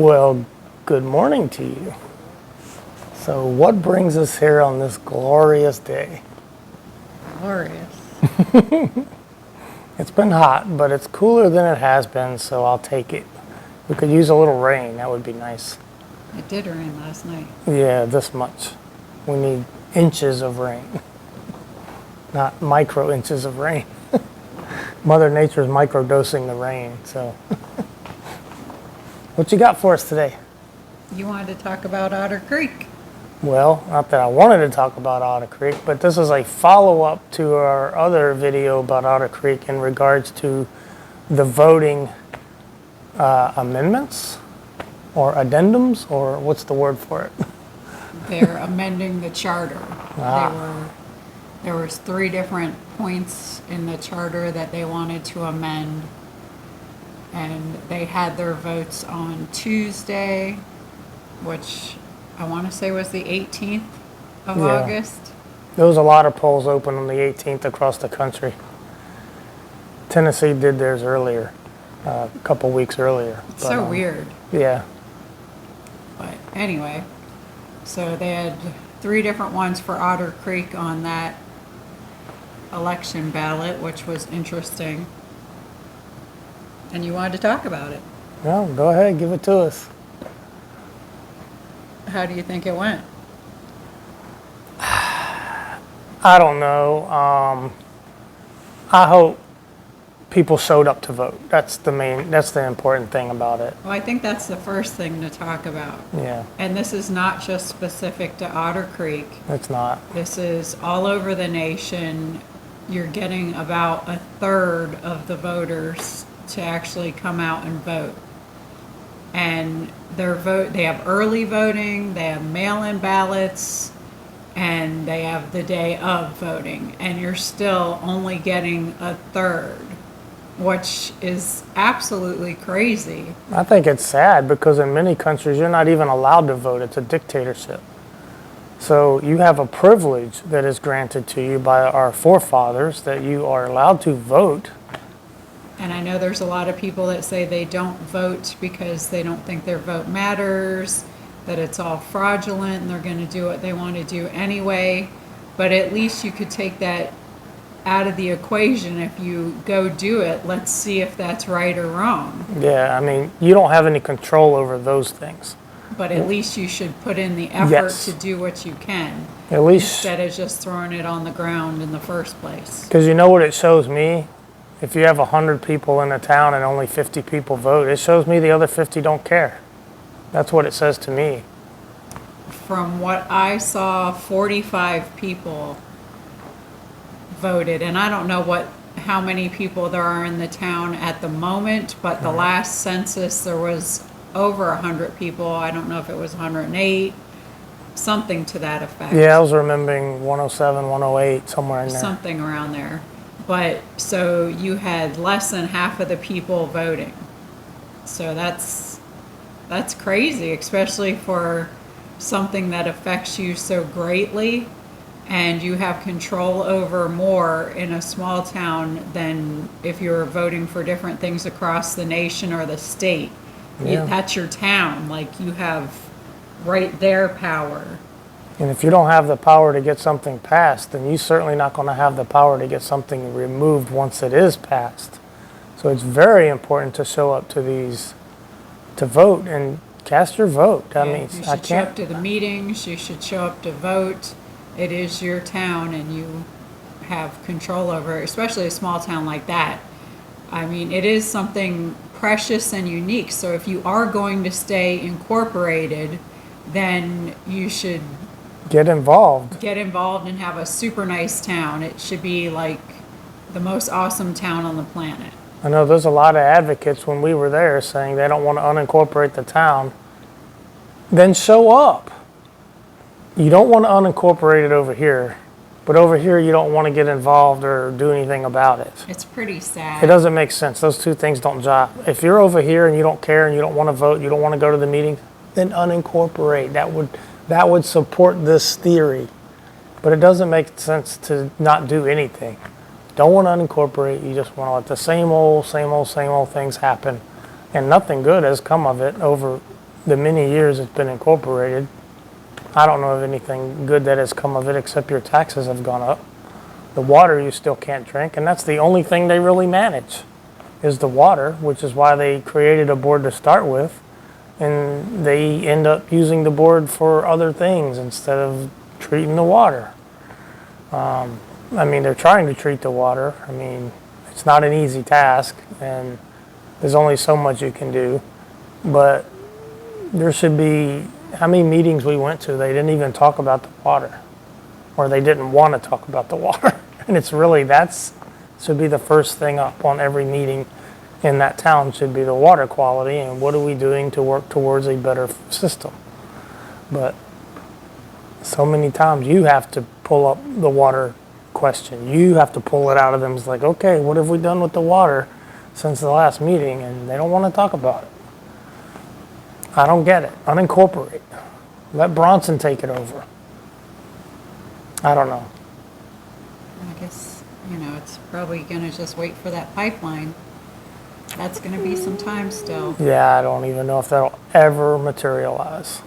Well, good morning to you. So what brings us here on this glorious day? Glorious. It's been hot, but it's cooler than it has been, so I'll take it. We could use a little rain. That would be nice. It did rain last night. Yeah, this much. We need inches of rain, not micro inches of rain. Mother Nature's microdosing the rain, so. What you got for us today? You wanted to talk about Otter Creek. Well, not that I wanted to talk about Otter Creek, but this is a follow-up to our other video about Otter Creek in regards to the voting amendments or addendums, or what's the word for it? They're amending the charter. There was 3 different points in the charter that they wanted to amend, and they had their votes on Tuesday, which I want to say was the 18th of August. There was a lot of polls open on the 18th across the country. Tennessee did theirs earlier, a couple weeks earlier. It's so weird. Yeah. But anyway, so they had 3 different ones for Otter Creek on that election ballot, which was interesting. And you wanted to talk about it. Well, go ahead, give it to us. How do you think it went? I don't know. I hope people showed up to vote. That's the important thing about it. Well, I think that's the first thing to talk about. Yeah. And this is not just specific to Otter Creek. It's not. This is all over the nation. You're getting about 1/3 of the voters to actually come out and vote. And they have early voting, they have mail-in ballots, and they have the day of voting. And you're still only getting 1/3, which is absolutely crazy. I think it's sad because in many countries you're not even allowed to vote. It's a dictatorship. So you have a privilege that is granted to you by our forefathers that you are allowed to vote. And I know there's a lot of people that say they don't vote because they don't think their vote matters, that it's all fraudulent and they're going to do what they want to do anyway. But at least you could take that out of the equation. If you go do it, let's see if that's right or wrong. Yeah, I mean, you don't have any control over those things. But at least you should put in the effort to do what you can. At least, instead of just throwing it on the ground in the first place. Because you know what it shows me? If you have 100 people in a town and only 50 people vote, it shows me the other 50 don't care. That's what it says to me. From what I saw, 45 people voted, and I don't know how many people there are in the town at the moment, but the last census there was over 100 people. I don't know if it was 108, something to that effect. Yeah, I was remembering 107, 108, somewhere in there. Something around there. But so you had less than half of the people voting. So that's crazy, especially for something that affects you so greatly, and you have control over more in a small town than if you're voting for different things across the nation or the state. Yeah. That's your town. Like, you have right there power. And if you don't have the power to get something passed, then you're certainly not going to have the power to get something removed once it is passed. So it's very important to show up to these, to vote and cast your vote. That means you should show up to the meetings. You should show up to vote. It is your town, and you have control over it, especially a small town like that. I mean, it is something precious and unique. So if you are going to stay incorporated, then you should get involved and have a super nice town. It should be like the most awesome town on the planet. I know there's a lot of advocates when we were there saying they don't want to unincorporate the town. Then show up. You don't want to unincorporate it over here, but over here you don't want to get involved or do anything about it. It's pretty sad. It doesn't make sense. Those two things don't jive. If you're over here and you don't care and you don't want to vote, you don't want to go to the meeting, then unincorporate. That would support this theory. But it doesn't make sense to not do anything. Don't want to unincorporate. You just want to let the same old things happen. And nothing good has come of it over the many years it's been incorporated, I don't know of anything good that has come of it except your taxes have gone up. The water you still can't drink, and that's the only thing they really manage is the water, which is why they created a board to start with, and they end up using the board for other things instead of treating the water. I mean, they're trying to treat the water. I mean, it's not an easy task, and there's only so much you can do, but there should be, how many meetings we went to, they didn't even talk about the water, or they didn't want to talk about the water. And it's really, should be the first thing up on every meeting in that town should be the water quality and what are we doing to work towards a better system. But so many times you have to pull up the water question. You have to pull it out of them. It's like, okay, what have we done with the water since the last meeting? And they don't want to talk about it. I don't get it. Unincorporate. Let Bronson take it over. I don't know. I guess, it's probably going to just wait for that pipeline. That's going to be some time still. Yeah, I don't even know if that'll ever materialize.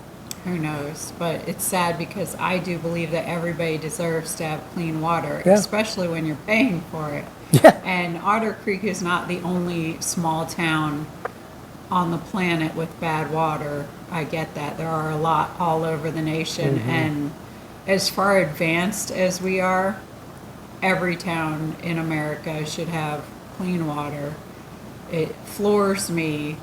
Who knows? But it's sad because I do believe that everybody deserves to have clean water, Yeah. especially when you're paying for it. Yeah. And Otter Creek is not the only small town on the planet with bad water. I get that. There are a lot all over the nation. Mm-hmm. And as far advanced as we are, every town in America should have clean water. It floors me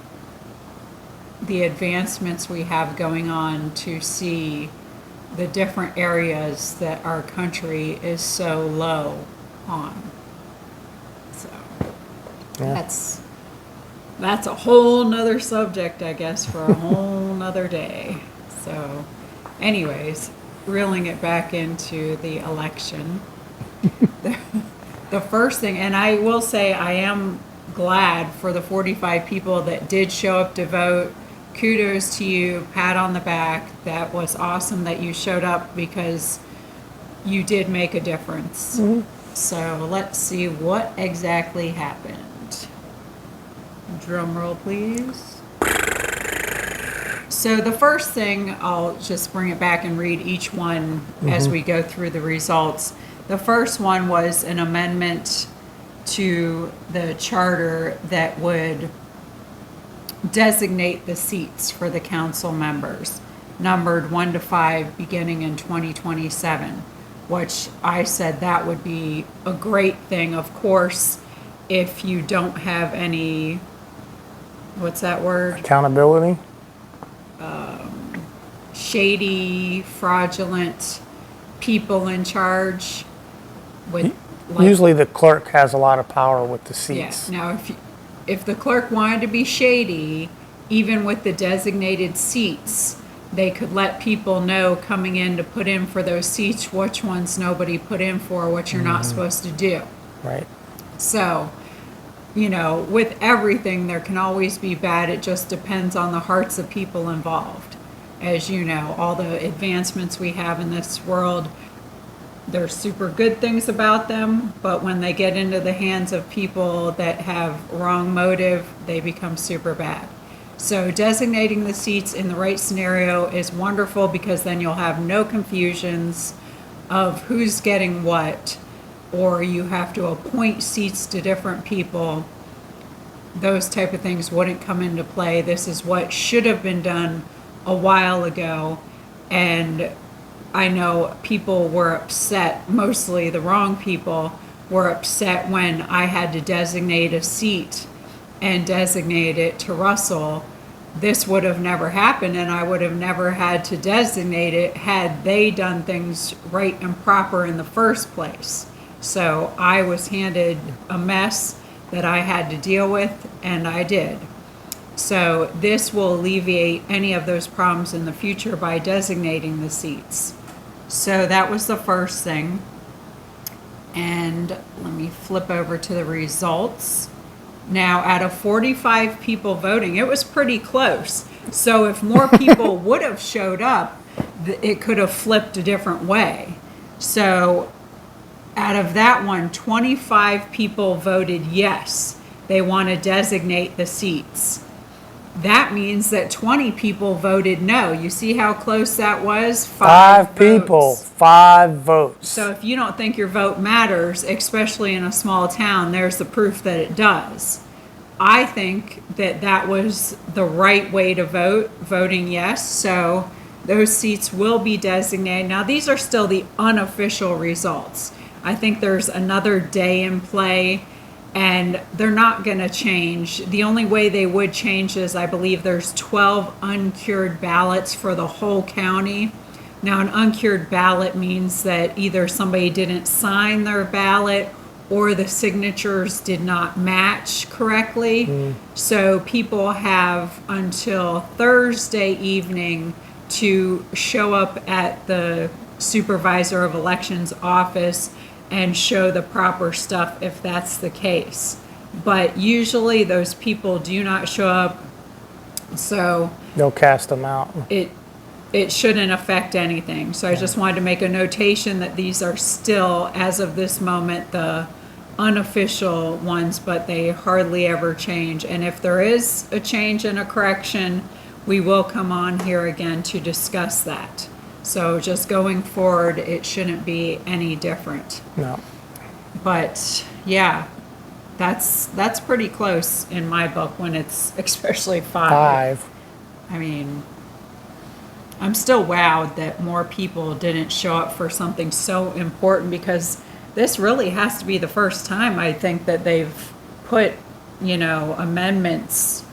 the advancements we have going on to see the different areas that our country is so low on. So Yeah. that's a whole nother subject, I guess, for a whole nother day. So anyways, reeling it back into the election. The first thing, and I will say I am glad for the 45 people that did show up to vote. Kudos to you, pat on the back. That was awesome that you showed up because you did make a difference. Mm-hmm. So let's see what exactly happened. Drum roll, please. So the first thing, I'll just bring it back and read each one as we go through the results. The first one was an amendment to the charter that would designate the seats for the council members, numbered 1 to 5, beginning in 2027, which I said that would be a great thing. Of course, if you don't have any, what's that word? Accountability. Shady, fraudulent people in charge with Usually the clerk has a lot of power with the yeah. seats. Now, if the clerk wanted to be shady, even with the designated seats, they could let people know coming in to put in for those seats which ones nobody put in for, what you're not supposed to do. Right. So, with everything, there can always be bad. It just depends on the hearts of people involved. As you know, all the advancements we have in this world, there's super good things about them, but when they get into the hands of people that have wrong motive, they become super bad. So designating the seats in the right scenario is wonderful because then you'll have no confusions of who's getting what, or you have to appoint seats to different people. Those type of things wouldn't come into play. This is what should have been done a while ago, and I know people were upset, mostly the wrong people were upset when I had to designate a seat and designate it to Russell. This would have never happened, and I would have never had to designate it had they done things right and proper in the first place. So I was handed a mess that I had to deal with, and I did. So this will alleviate any of those problems in the future by designating the seats. So that was the first thing. And let me flip over to the results. Now, out of 45 people voting, it was pretty close. So if more people would have showed up, it could have flipped a different way. So out of that one, 25 people voted yes. They want to designate the seats. that means that 20 people voted no. You see how close that was? 5 people, votes. 5 votes. So if you don't think your vote matters, especially in a small town, there's the proof that it does. I think that that was the right way to vote, voting yes. So those seats will be designated. Now, these are still the unofficial results. I think there's another day in play, and they're not going to change. The only way they would change is, I believe there's 12 uncured ballots for the whole county. Now, an uncured ballot means that either somebody didn't sign their ballot or the signatures did not match correctly. So people have until Thursday evening to show up at the supervisor of elections office and show the proper stuff if that's the case. But usually those people do not show up, so They'll cast them out. it shouldn't affect anything. So I just wanted to make a notation that these are still, as of this moment, the unofficial ones, but they hardly ever change. And if there is a change and a correction, we will come on here again to discuss that. So just going forward, it shouldn't be any different. No. But yeah, that's pretty close in my book when it's especially 5. I mean, I'm still wowed that more people didn't show up for something so important, because this really has to be the first time, I think, that they've put, amendments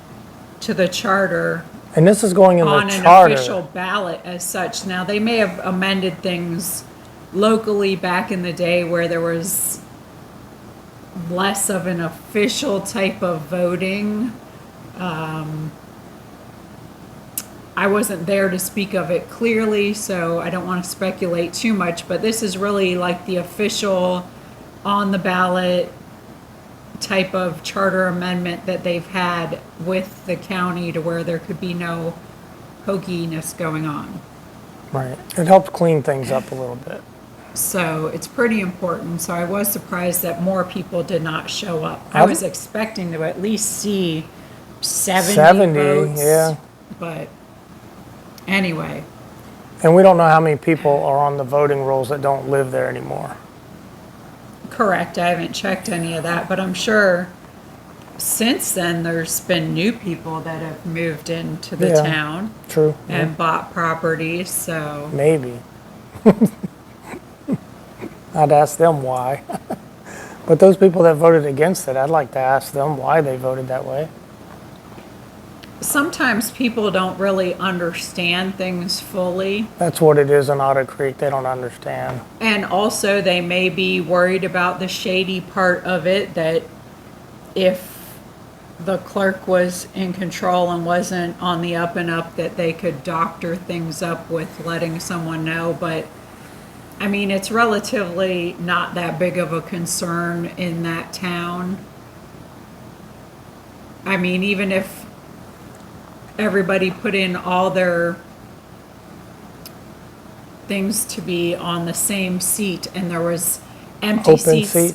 to the charter And this is going in the on charter. an official ballot as such. Now, they may have amended things locally back in the day where there was less of an official type of voting. I wasn't there to speak of it clearly, so I don't want to speculate too much, but this is really like the official on the ballot type of charter amendment that they've had with the county, to where there could be no hokiness going on. Right. It helps clean things up a little bit. So it's pretty important. So I was surprised that more people did not show up. I was expecting to at least see 70 votes. Yeah. But anyway, And we don't know how many people are on the voting rolls that don't live there anymore. correct. I haven't checked any of that, but I'm sure since then there's been new people that have moved into the Yeah. town True. and bought properties. So Maybe. I'd ask them why. But those people that voted against it, I'd like to ask them why they voted that way. sometimes people don't really understand things fully. That's what it is in Otter Creek. They don't understand. And also, they may be worried about the shady part of it, that if the clerk was in control and wasn't on the up and up, that they could doctor things up with letting someone know. But I mean, it's relatively not that big of a concern in that town. I mean, even if everybody put in all their things to be on the same seat and there was empty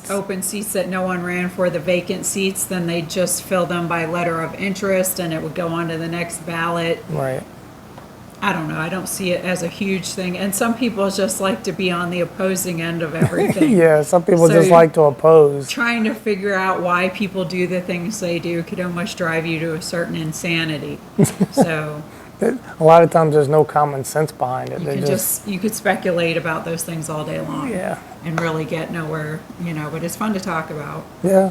open seats that no one ran for, the vacant seats, then they just fill them by letter of interest and it would go on to the next ballot. Right. I don't know. I don't see it as a huge thing. And some people just like to be on the opposing end of everything. Yeah, some people So just like to oppose. Trying to figure out why people do the things they do could almost drive you to a certain insanity. So A lot of times there's no common sense behind it. you could speculate about those things all day long. Yeah. And really get nowhere, but it's fun to talk about. Yeah.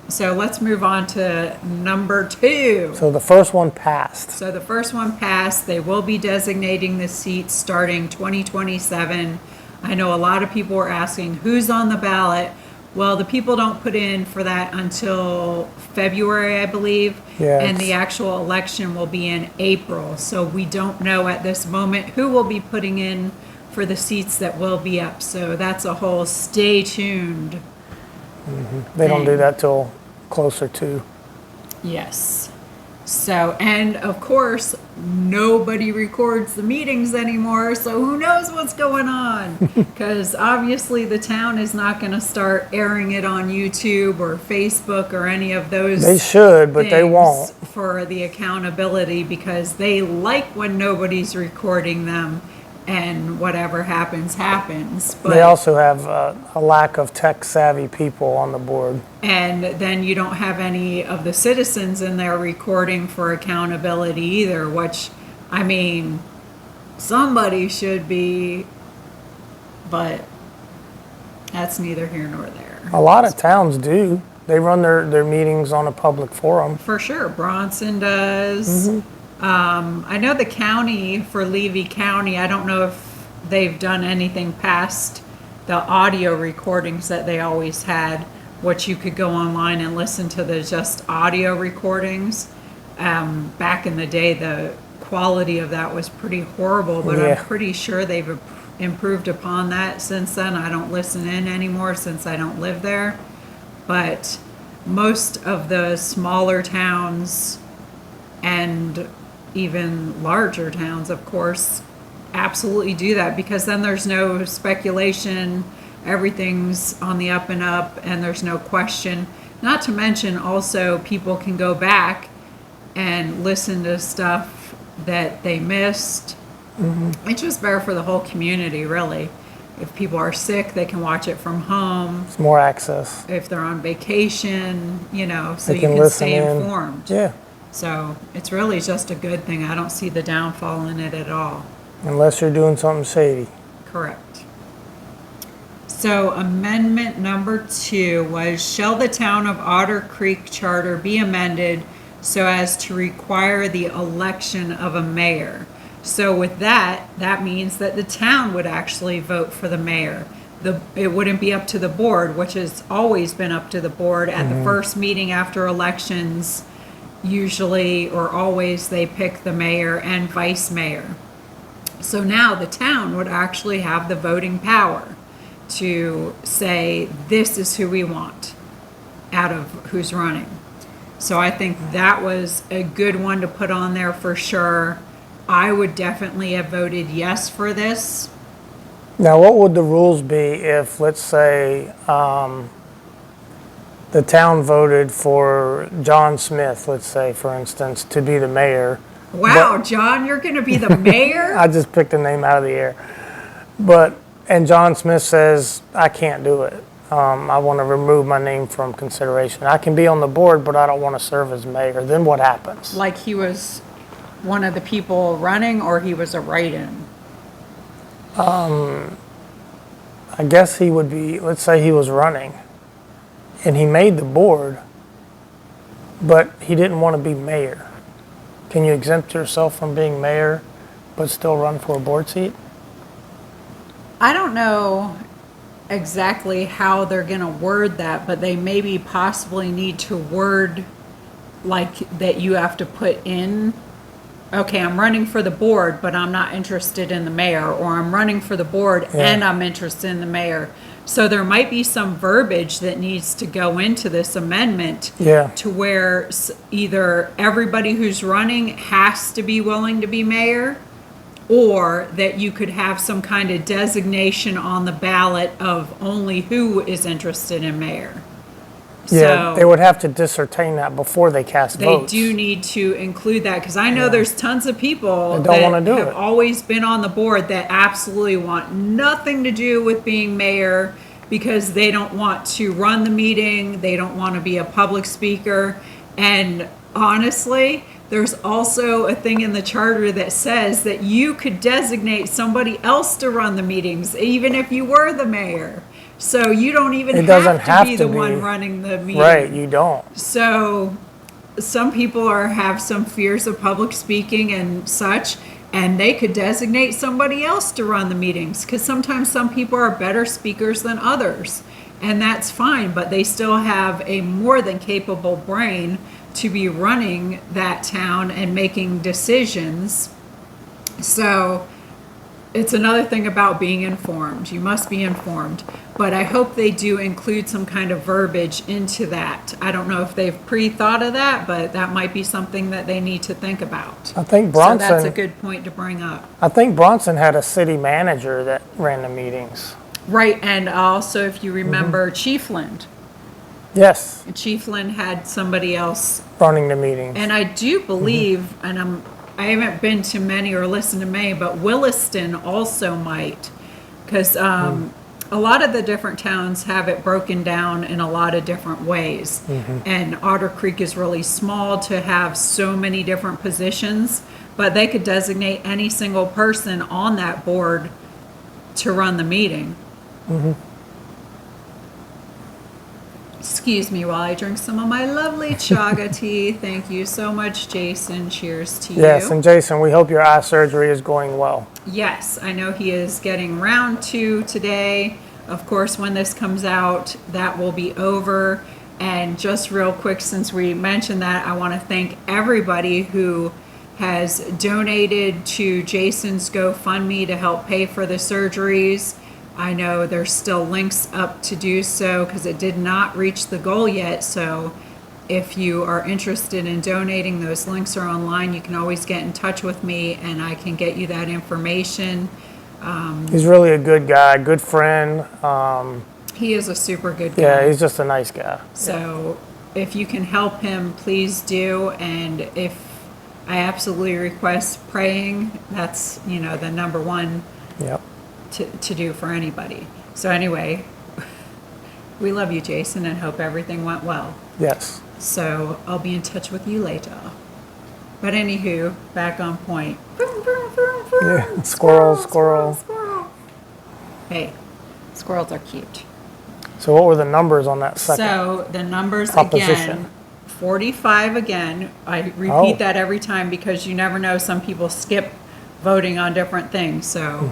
So let's move on to number 2. So the first one passed. So the first one passed. They will be designating the seats starting 2027. I know a lot of people were asking who's on the ballot. Well, the people don't put in for that until February, I believe. Yeah, And the actual election will be in April. So we don't know at this moment who will be putting in for the seats that will be up. So that's a whole stay tuned. They don't do that till closer to. Yes. So, and of course, nobody records the meetings anymore, so who knows what's going on? Because obviously the town is not going to start airing it on YouTube or Facebook or any of those They should, but they things won't. for the accountability because they like when nobody's recording them and whatever happens, happens. But They also have a lack of tech savvy people on the board. and then you don't have any of the citizens in there recording for accountability either, which, I mean, somebody should be, but that's neither here nor there. A lot of towns do. They run their meetings on a public forum. For sure, Bronson does. I know the county for Levy County, I don't know if they've done anything past the audio recordings that they always had, which you could go online and listen to the just audio recordings. Back in the day, the quality of that was pretty horrible, but Yeah. I'm pretty sure they've improved upon that since then. I don't listen in anymore since I don't live there. But most of the smaller towns and even larger towns, of course, absolutely do that because then there's no speculation, everything's on the up and up, and there's no question. Not to mention, also, people can go back and listen to stuff that they missed. It's just better for the whole community, really. If people are sick, they can watch it from home. It's more access. If they're on vacation, so They you can can listen stay in. informed. Yeah, So it's really just a good thing. I don't see the downfall in it at all. unless you're doing something shady. Correct. So amendment number 2 was, shall the town of Otter Creek charter be amended so as to require the election of a mayor? So with that means that the town would actually vote for the mayor. It wouldn't be up to the board, which has always been up to the board. At the first meeting after elections, usually or always they pick the mayor and vice mayor. So now the town would actually have the voting power to say, this is who we want out of who's running. So I think that was a good one to put on there for sure. I would definitely have voted yes for this. Now, what would the rules be if, let's say, the town voted for John Smith, let's say, for instance, to be the mayor? Wow, John, you're going to be the mayor? I just picked a name out of the air. And John Smith says, I can't do it. I want to remove my name from consideration. I can be on the board, but I don't want to serve as mayor. Then what happens? Like he was one of the people running, or he was a write-in? I guess he would be, let's say he was running, and he made the board, but he didn't want to be mayor. Can you exempt yourself from being mayor, but still run for a board seat? I don't know exactly how they're going to word that, but they maybe possibly need to word like that you have to put in, okay, I'm running for the board, but I'm not interested in the mayor, or I'm running for the board and I'm interested in the mayor. So there might be some verbiage that needs to go into this amendment to where either everybody who's running has to be willing to be mayor, or that you could have some kind of designation on the ballot of only who is interested in mayor. Yeah, So they would have to discertain that before they cast they votes. do need to include that, because I know there's tons of people That don't wanna that do have it. always been on the board that absolutely want nothing to do with being mayor, because they don't want to run the meeting, they don't want to be a public speaker. And honestly, there's also a thing in the charter that says that you could designate somebody else to run the meetings, even if you were the mayor. So you don't even It doesn't have to be have the to be. one running the meeting. Right, you don't. So some people have some fears of public speaking and such, and they could designate somebody else to run the meetings, because sometimes some people are better speakers than others, and that's fine, but they still have a more than capable brain to be running that town and making decisions. So it's another thing about being informed. You must be informed. But I hope they do include some kind of verbiage into that. I don't know if they've pre-thought of that, but that might be something that they need to think about. I think So that's a Bronson, good point to bring up. I think Bronson had a city manager that ran the meetings. Right, and also if you remember Chiefland, Yes, Chief Lynn had somebody else, running the meetings. and I do believe, and I haven't been to many or listened to many, but Williston also might, because a lot of the different towns have it broken down in a lot of different ways. And Otter Creek is really small to have so many different positions, but they could designate any single person on that board to run the meeting. Excuse me while I drink some of my lovely chaga tea. Thank you so much, Jason. Cheers to you. Yes, and Jason, we hope your eye surgery is going well. Yes, I know he is getting round 2 today. Of course, when this comes out, that will be over. And just real quick, since we mentioned that, I want to thank everybody who has donated to Jason's GoFundMe to help pay for the surgeries. I know there's still links up to do so because it did not reach the goal yet. So if you are interested in donating, those links are online. You can always get in touch with me and I can get you that information. He's really a good guy, good friend. He is a super good guy. Yeah, he's just a nice guy. So if you can help him, please do. And if I absolutely request praying, that's, the number one Yep. to do for anybody. So anyway, we love you, Jason, and hope everything went well. Yes. So I'll be in touch with you later. But anywho, back on point. Yeah. Squirrel. Hey, squirrels are cute. So what were the numbers on that second? So the numbers proposition? again, 45 again. I repeat that every time because you never know. Some people skip voting on different things. So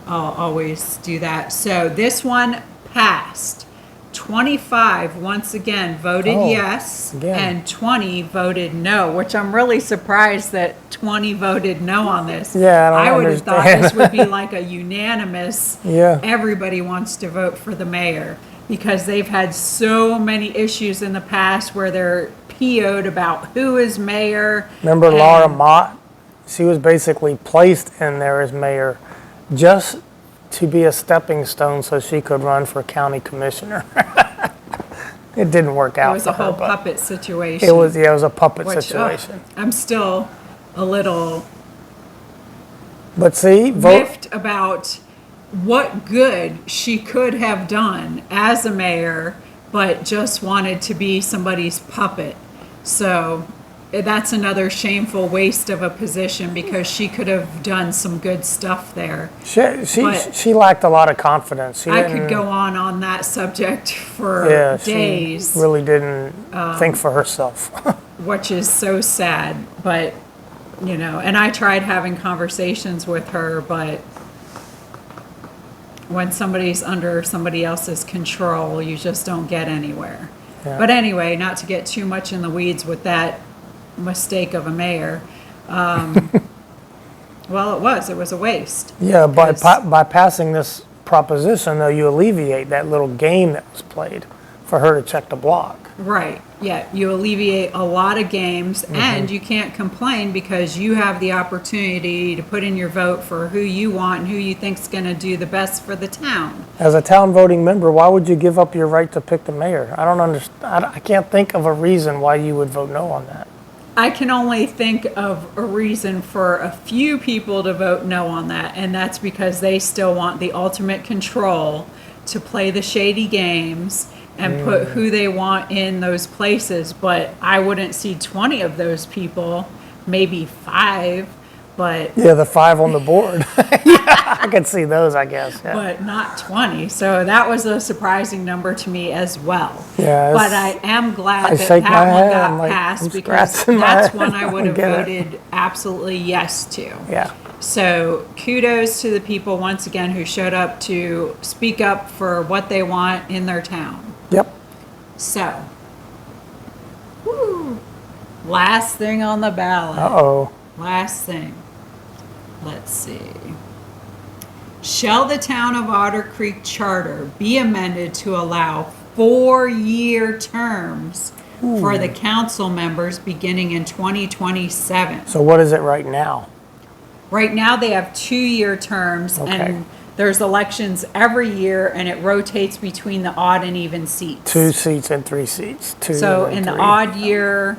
I'll always do that. So this one passed. 25 once again voted yes, again. and 20 voted no, which I'm really surprised that 20 voted no on this. Yeah, I would have understand. thought this would be like a unanimous, Yeah. everybody wants to vote for the mayor, because they've had so many issues in the past where they're PO'd about who is mayor. Remember and- Laura Mott? She was basically placed in there as mayor just to be a stepping stone so she could run for county commissioner. It didn't work out It was for a whole her, but puppet situation. it was a puppet which, situation. I'm still a little But see, vote. miffed about what good she could have done as a mayor, but just wanted to be somebody's puppet. So that's another shameful waste of a position because she could have done some good stuff there. She lacked a lot of confidence. She I didn't- could go on that subject for Yeah, days, she really didn't think for herself. which is so sad. But, and I tried having conversations with her, but when somebody's under somebody else's control, you just don't get anywhere. Yeah. But anyway, not to get too much in the weeds with that mistake of a mayor. Well, it was a waste. Yeah, by Because- by passing this proposition, though, you alleviate that little game that was played for her to check the block. Right. Yeah. You alleviate a lot of games and you can't complain because you have the opportunity to put in your vote for who you want and who you think's going to do the best for the town. As a town voting member, why would you give up your right to pick the mayor? I don't understand. I can't think of a reason why you would vote no on that. I can only think of a reason for a few people to vote no on that, and that's because they still want the ultimate control to play the shady games and put who they want in those places. But I wouldn't see 20 of those people, maybe 5, but Yeah, the 5 on the board. Yeah, I could see those, I guess. Yeah. but not 20. So that was a surprising number to me as well. Yeah, But I am glad I that shake my that one head, got I'm like, passed I'm because scratching my that's head. one I would have Get it. voted absolutely yes to. Yeah. So kudos to the people once again who showed up to speak up for what they want in their town. Yep. So, woo, last thing on the ballot. Uh-oh. Last thing. Let's see. Shall the town of Otter Creek charter be amended to allow 4-year terms for the council members beginning in 2027? So what is it right now? Right now they have 2-year terms Okay. and there's elections every year, and it rotates between the odd and even seats. 2 seats and 3 seats. So in the odd year,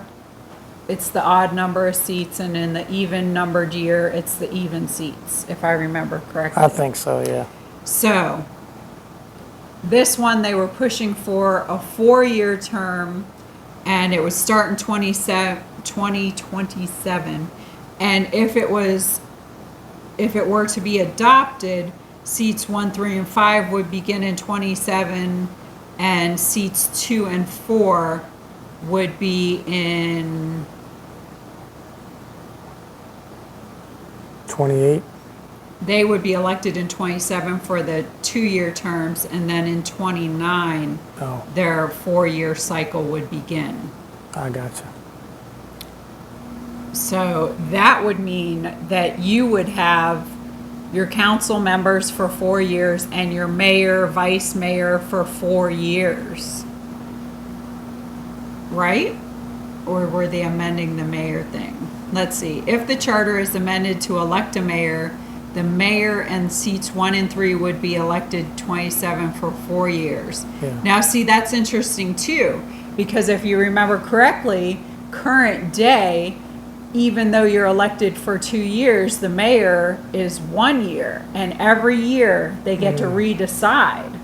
it's the odd number of seats, and in the even numbered year, it's the even seats, if I remember correctly. I think so, yeah. So this one, they were pushing for a 4-year term, and it would start in 2027. And if it were to be adopted, seats 1, 3, and 5 would begin in 27, and seats 2 and 4 would be in 28. They would be elected in 27 for the 2-year terms, and then in 29, their 4-year cycle would begin. I gotcha. So that would mean that you would have your council members for 4 years and your mayor, vice mayor for 4 years. Right? Or were they amending the mayor thing? Let's see. If the charter is amended to elect a mayor, the mayor and seats 1 and 3 would be elected 27 for 4 years. Yeah. Now, see, that's interesting too, because if you remember correctly, current day, even though you're elected for 2 years, the mayor is 1 year, and every year they get to redecide.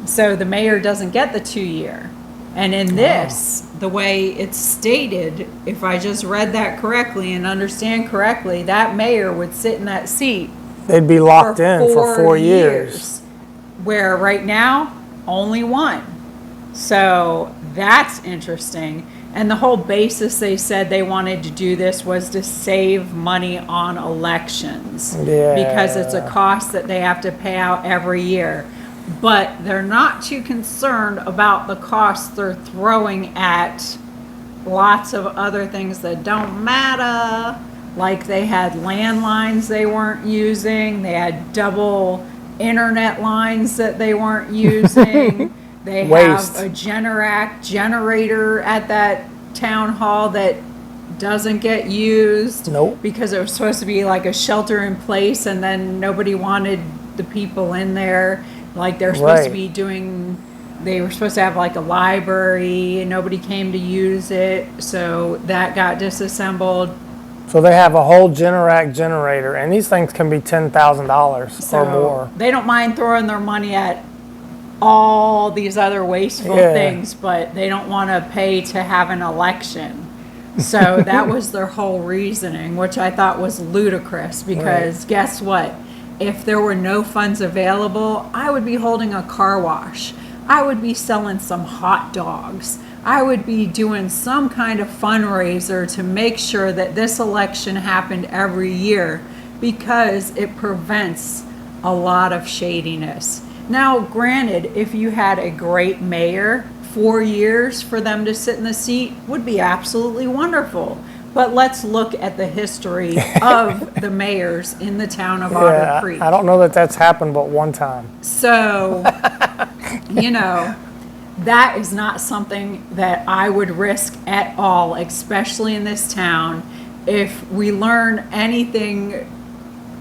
So the mayor doesn't get the 2-year. And in this, the way it's stated, if I just read that correctly and understand correctly, that mayor would sit in that seat. They'd be locked in for 4 years. Where right now, only 1. So that's interesting. And the whole basis they said they wanted to do this was to save money on elections. Yeah. Because it's a cost that they have to pay out every year. But they're not too concerned about the costs they're throwing at lots of other things that don't matter. Like they had landlines they weren't using. They had double internet lines that they weren't using. They Waste. have a Generac generator at that town hall that doesn't get used. Nope. Because it was supposed to be like a shelter in place, and then nobody wanted the people in there. Like they're supposed to be they were supposed to have like a library, and nobody came to use it, so that got disassembled. So they have a whole Generac generator, and these things can be $10,000 or more. They don't mind throwing their money at all these other wasteful things, but they don't want to pay to have an election. So that was their whole reasoning, which I thought was ludicrous, because guess what? If there were no funds available, I would be holding a car wash. I would be selling some hot dogs. I would be doing some kind of fundraiser to make sure that this election happened every year, because it prevents a lot of shadiness. Now, granted, if you had a great mayor, 4 years for them to sit in the seat would be absolutely wonderful. But let's look at the history of the mayors in the town of Otter Creek. I don't know that that's happened but one time. So, that is not something that I would risk at all, especially in this town. If we learn anything,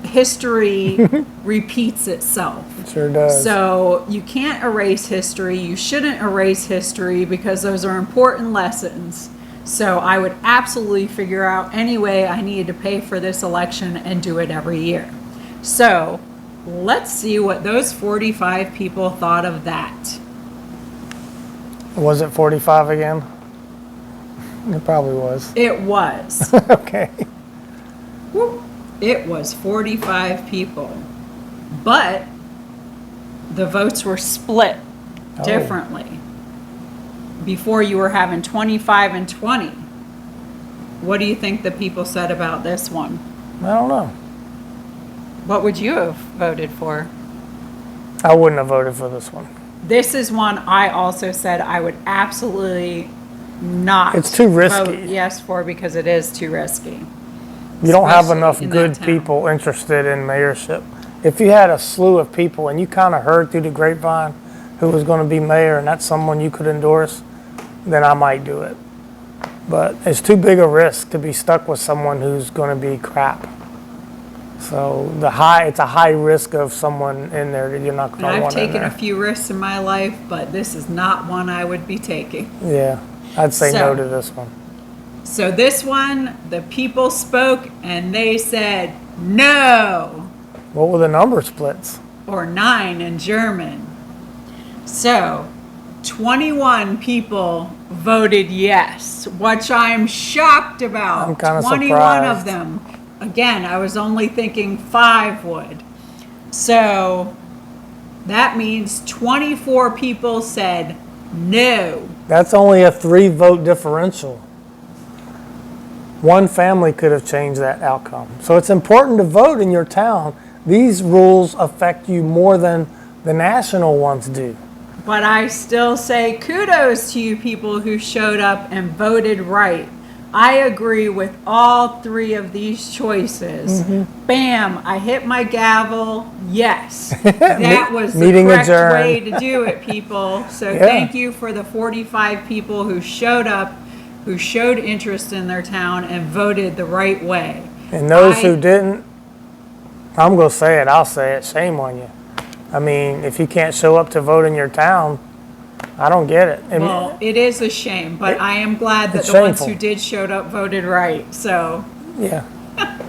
history repeats itself. It sure does. So you can't erase history. You shouldn't erase history, because those are important lessons. So I would absolutely figure out any way I needed to pay for this election and do it every year. So let's see what those 45 people thought of that. Was it 45 again? It probably was. It was. Okay. It was 45 people. But the votes were split differently. Before, you were having 25 and 20. What do you think the people said about this one? I don't know. What would you have voted for? I wouldn't have voted for this one. This is one I also said I would absolutely not It's too risky. vote yes for, because it is too risky. You don't have Especially enough in that good town. people interested in mayorship. If you had a slew of people and you kind of heard through the grapevine who was going to be mayor, and that's someone you could endorse, then I might do it. But it's too big a risk to be stuck with someone who's going to be crap. So it's a high risk of someone in there that you're not going And to I've want in taken there. a few risks in my life, but this is not one I would be taking. Yeah, I'd say no So- to this one. So this one, the people spoke and they said no, What were the number splits? or 9 in German. So 21 people voted yes, which I'm shocked about. I'm kinda 21 of surprised. them. Again, I was only thinking 5 would. So that means 24 people said no. That's only a 3-vote differential. One family could have changed that outcome. So it's important to vote in your town. These rules affect you more than the national ones do. But I still say kudos to you people who showed up and voted right. I agree with all 3 of these choices. Bam, I hit my gavel. Yes, that was the Meeting correct adjourned. way to do it, people. So Yeah. thank you for the 45 people who showed up, who showed interest in their town and voted the right way. And those I- who didn't, I'm going to say it, I'll say it, shame on you. I mean, if you can't show up to vote in your town, I don't get it. And Well, it is a shame, but I am glad that it's the ones shameful. who did showed up voted right. So yeah.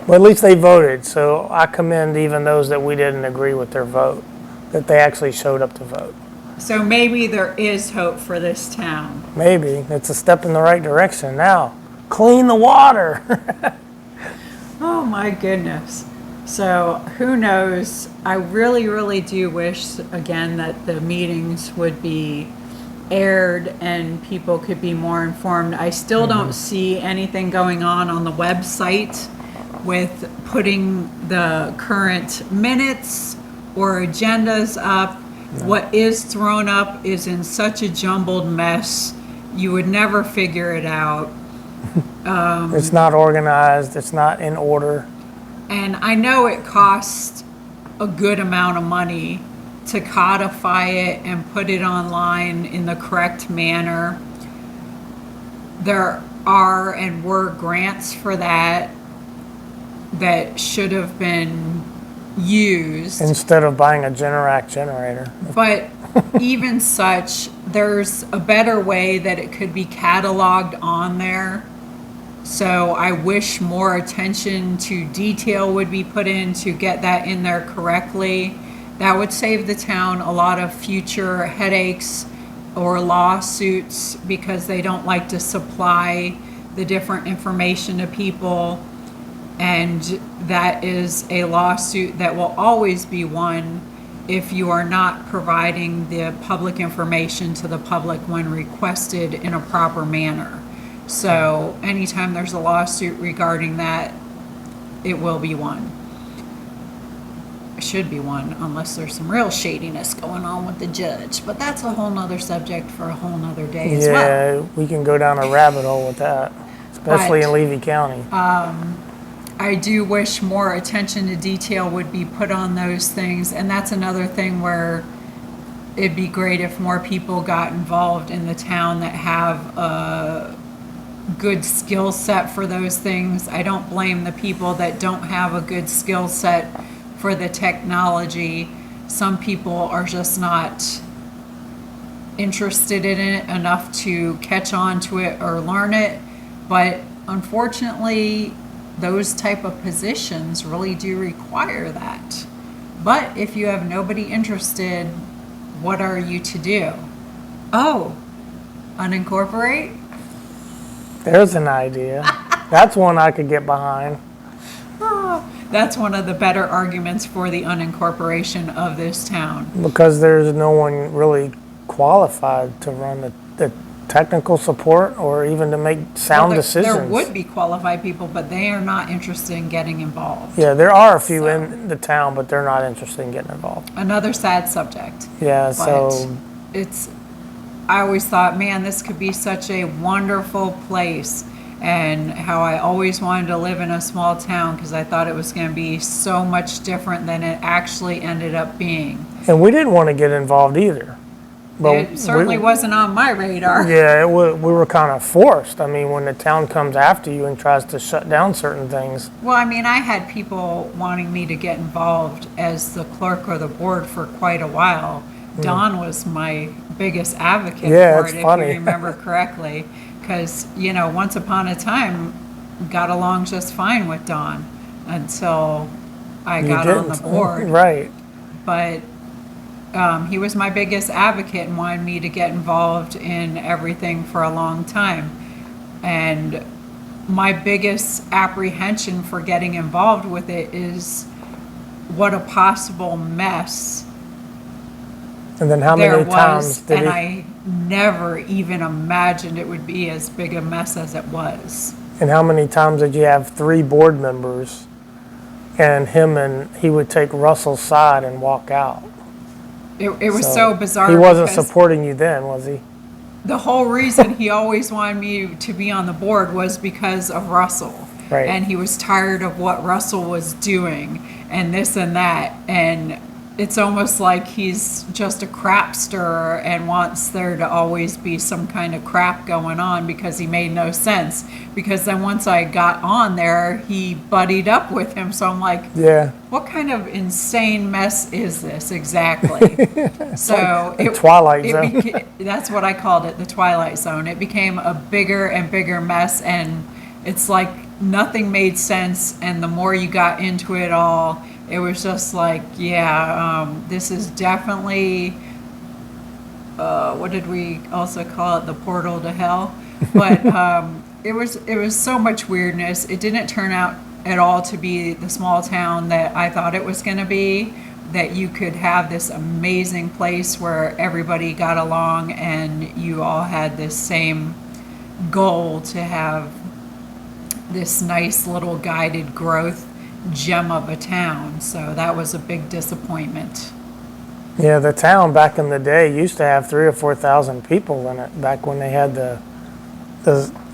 Well, at least they voted, so I commend even those that we didn't agree with their vote, that they actually showed up to vote. So maybe there is hope for this town. Maybe it's a step in the right direction. Now, clean the water. Oh my goodness. So who knows? I really, really do wish, again, that the meetings would be aired and people could be more informed. I still don't see anything going on the website with putting the current minutes or agendas up. What is thrown up is in such a jumbled mess, you would never figure it out. It's not organized. It's not in order. And I know it costs a good amount of money to codify it and put it online in the correct manner. There are and were grants for that should have been used. Instead of buying a Generac generator. But even such, there's a better way that it could be cataloged on there. So I wish more attention to detail would be put in to get that in there correctly. That would save the town a lot of future headaches or lawsuits because they don't like to supply the different information to people. And that is a lawsuit that will always be won if you are not providing the public information to the public when requested in a proper manner. So anytime there's a lawsuit regarding that, it will be won. It should be won unless there's some real shadiness going on with the judge. But that's a whole nother subject for a whole nother day as well. Yeah, we can go down a rabbit hole with that, especially But- in Levy County. I do wish more attention to detail would be put on those things. And that's another thing where it'd be great if more people got involved in the town that have a good skill set for those things. I don't blame the people that don't have a good skill set for the technology. Some people are just not interested in it enough to catch on to it or learn it. But unfortunately, those type of positions really do require that. But if you have nobody interested, what are you to do? Oh, unincorporate? There's an idea. That's one I could get behind. That's one of the better arguments for the unincorporation of this town. Because there's no one really qualified to run the technical support or even to make sound Well, decisions. There would be qualified people, but they are not interested in getting involved. Yeah, there are a few So- in the town, but they're not interested in getting involved. Another sad subject. Yeah, But so I always thought, man, this could be such a wonderful place, and how I always wanted to live in a small town because I thought it was going to be so much different than it actually ended up being. and we didn't want to get involved either. But It certainly wasn't on my radar. Yeah, we were kind of forced. I mean, when the town comes after you and tries to shut down certain things. Well, I mean, I had people wanting me to get involved as the clerk or the board for quite a while. Don was my biggest advocate Yeah, for it's it, funny. if you remember correctly. Because, you know, once upon a time, got along just fine with Don until I You got on didn't. the board. Right. But he was my biggest advocate and wanted me to get involved in everything for a long time. And my biggest apprehension for getting involved with it is what a possible mess And then how there many times was. did And he? I never even imagined it would be as big a mess as it was. And how many times did you have 3 board members, and he would take Russell's side and walk out? It was so bizarre. He wasn't because supporting you then, was he? the whole reason he always wanted me to be on the board was because of Russell. Right. And he was tired of what Russell was doing and this and that. And it's almost like he's just a crapster and wants there to always be some kind of crap going on because he made no sense. Because then once I got on there, he buddied up with him. So I'm like, Yeah. what kind of insane mess is this exactly? So the Twilight Zone. that's what I called it, the Twilight Zone. It became a bigger and bigger mess, and it's like nothing made sense. And the more you got into it all, it was just like, this is definitely, what did we also call it? The portal to hell. But it was so much weirdness. It didn't turn out at all to be the small town that I thought it was going to be, that you could have this amazing place where everybody got along and you all had this same goal to have this nice little guided growth gem of a town. So that was a big disappointment. Yeah, the town back in the day used to have 3,000 or 4,000 people in it. Back when they had the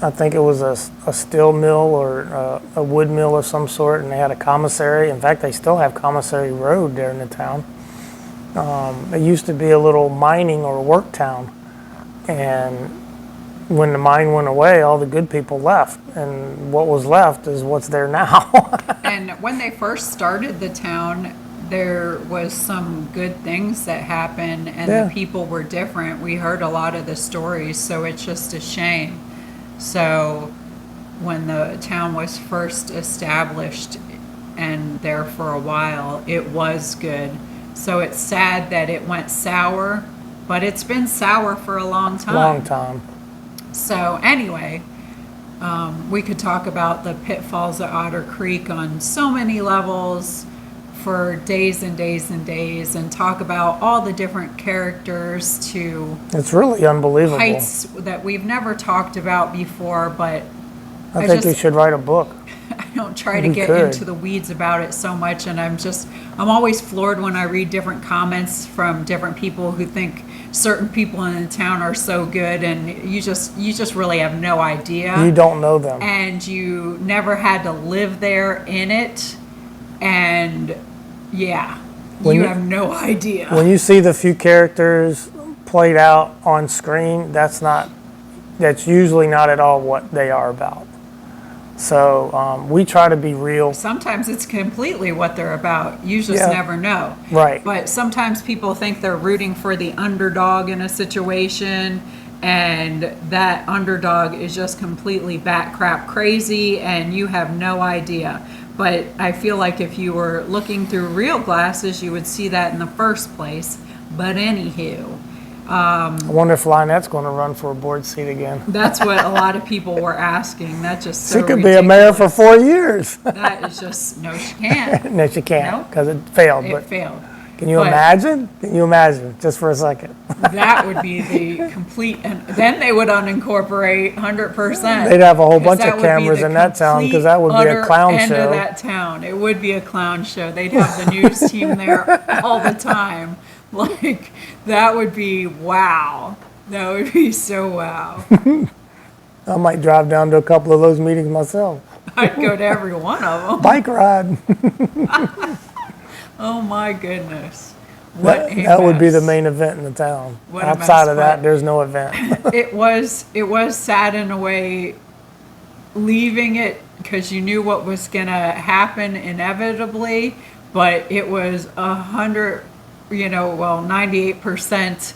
I think it was a steel mill or a wood mill of some sort, and they had a commissary. In fact, they still have Commissary Road there in the town. It used to be a little mining or work town, and when the mine went away, all the good people left, and what was left is what's there now. And when they first started the town, there was some good things that happened, and Yeah. the people were different. We heard a lot of the stories, so it's just a shame. So when the town was first established and there for a while, it was good. So it's sad that it went sour, but it's been sour for a long time. Long time. So anyway, we could talk about the pitfalls of Otter Creek on so many levels for days and days and days, and talk about all the different characters to It's really unbelievable. heights that we've never talked about before, but I think you should write a book. I don't try to We get could. into the weeds about it so much, and I'm always floored when I read different comments from different people who think certain people in the town are so good, and you just really have no idea. You don't know them. And you never had to live there in it, and you have no idea. When you see the few characters played out on screen, that's usually not at all what they are about. So we try to be real. Sometimes it's completely what they're about. You just Yeah. never know. Right. But sometimes people think they're rooting for the underdog in a situation, and that underdog is just completely bat crap crazy, and you have no idea. But I feel like if you were looking through real glasses, you would see that in the first place. But anywho, I wonder if Lynette's going to run for a board seat again. that's what a lot of people were asking. That's just so She could be a mayor for ridiculous. 4 years. That is just, no, she can't. No, she can't Nope. because it failed. It But failed. can you But imagine? Can you imagine? Just for a second. that would be the complete, and then they would unincorporate 100%. They'd have a whole 'Cause bunch that of would be cameras the in that town, 'cause complete, that would be a utter clown end show. of that town. It would be a clown show. They'd have the news team there all the time. Like, that would be wow. That would be so wow. I might drive down to a couple of those meetings myself. I'd go to every one of them. Bike ride. Oh my goodness. That would be the main event in the town. What a Outside mess, of that, but- there's no event. It was sad in a way leaving it because you knew what was going to happen inevitably, but it was 98%,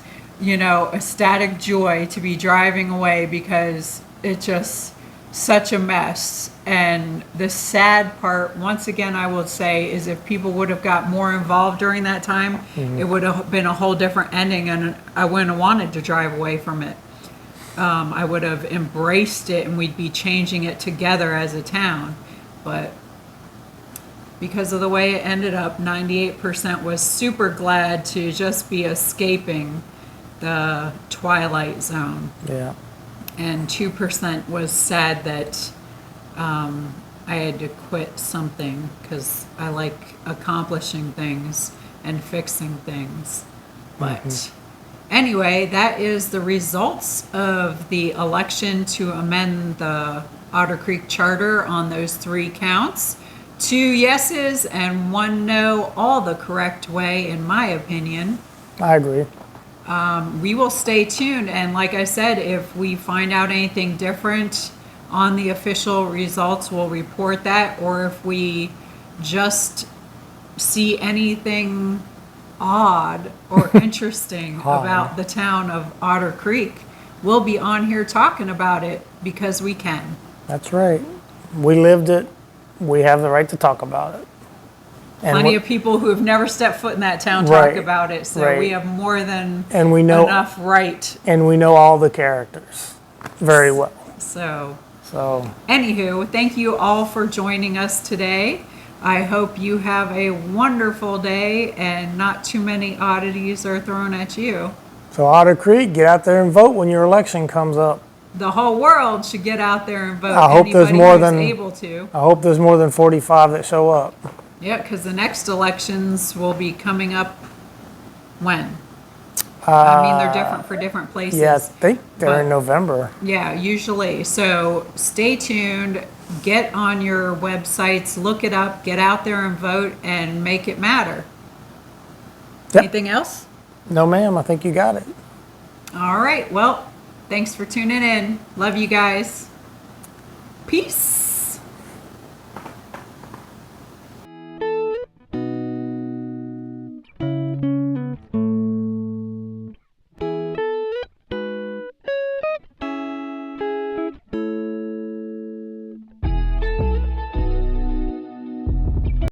ecstatic joy to be driving away because it's just such a mess. And the sad part, once again, I will say, is if people would have got more involved during that time, it would have been a whole different ending, and I wouldn't have wanted to drive away from it. I would have embraced it, and we'd be changing it together as a town. But because of the way it ended up, 98% was super glad to just be escaping the twilight zone. Yeah. And 2% was sad that I had to quit something because I like accomplishing things and fixing things. But anyway, that is the results of the election to amend the Otter Creek Charter on those 3 counts. 2 yeses and 1 no, all the correct way, in my opinion. I agree. We will stay tuned, and like I said, if we find out anything different on the official results, we'll report that, or if we just see anything odd or interesting about the town of Otter Creek, we'll be on here talking about it because we can. That's right. We lived it. We have the right to talk about it. And Plenty of people who have never stepped foot in that town talk Right, about it, so right. we have more than And we know- enough right. And we know all the characters very well. So So, anywho, thank you all for joining us today. I hope you have a wonderful day and not too many oddities are thrown at you. so Otter Creek, get out there and vote when your election comes up. The whole world should get out there and vote. I hope there's Anybody more who's than- able to. I hope there's more than 45 that show up. Yeah, because the next elections will be coming up when? They're different for different places. Yeah, I think they're in But- November. Yeah, usually. So stay tuned, get on your websites, look it up, get out there and vote and make it matter. Yep. Anything else? No, ma'am, I think you got it. All right. Well, thanks for tuning in. Love you guys. Peace.